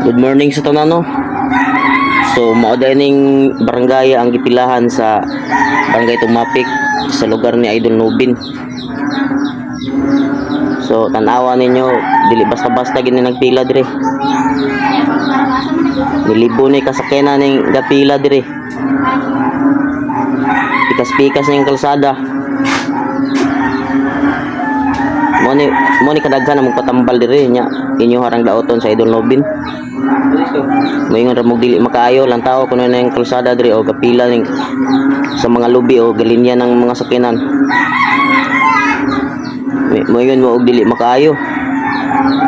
Good morning sa tanan no. So mao dining barangay ang gipilahan sa barangay Tumapik sa lugar ni Idol Nobin. So tan-awa ninyo dili basta-basta gini nagpila dire. Nilibo ni kasakyanan ning gapila dire. Pikas-pikas ning kalsada. Mo ni kadaghan ang magpatambal dire nya inyo harang daoton sa Idol Nobin. Moingon ra mo dili makaayo lang tao kuno na yung kalsada dire o kapila ning sa mga lubi o galinya ng mga sakyanan. Moingon mo og dili makaayo.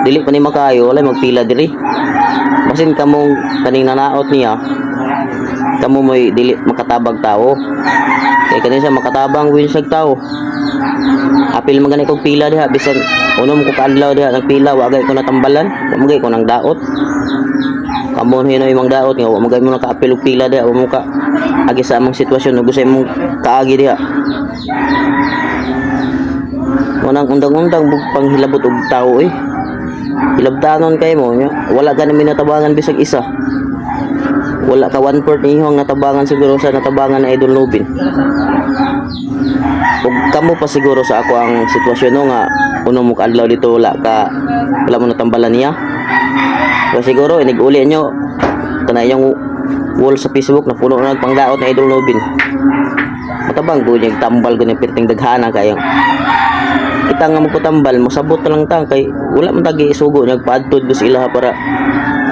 Dili pa ni makaayo wala magpila dire. Basin kamong kaning nanaot niya kamo moy dili makatabag tao. Kay kani sa makatabang winsag tao. Apil magani kog pila diha bisan unom ko kaadlaw diha nagpila wagay ko natambalan, wagay ko nang daot. Kamon hinoy mang daot nga wagay mo nakaapil og pila diha mo ka agi sa among sitwasyon ug usay mo kaagi diha. Wanang undang-undang panghilabot og tao hilabtanon kay mo nya wala ka na minatabangan bisag isa. Wala ka 1/4 ihong natabangan siguro sa natabangan na Idol Nobin. Ug kamo pa siguro sa ako ang sitwasyon no nga uno mo kaadlaw dito wala mo natambalan niya. Pero siguro inig-uli nyo kana yung wall sa Facebook na puno na pangdaot na Idol Nobin. Matabang ko niya tambal ko ni perting daghana kayo. Kita nga magpatambal mosabot na lang tang kay wala man tagi isugo niya paadtod dos ilaha para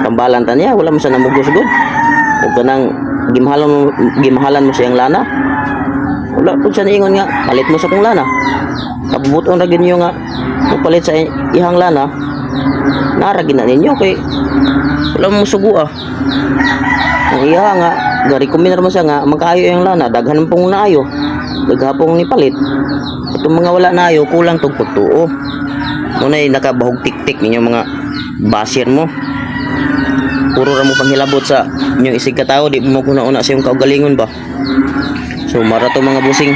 tambalan ta niya wala man sa namugos gud. Ug kanang gimhalan mo siyang lana. Wala po siya niingon nga palit mo sa kong lana. Kabubuton ra gid niyo nga palit sa ihang lana. Naragin na ninyo kay wala mo sugo ang iya nga ga-recommend naman siya nga magkaayo yung lana daghan pong naayo daghapong ni palit itong mga wala naayo kulang tog pagtuo munay nakabahog tik-tik ninyo mga basir mo puro ra mo panghilabot sa inyong isig ka tao di mo kuna-una sa iyong kaugalingon ba. So marato mga busing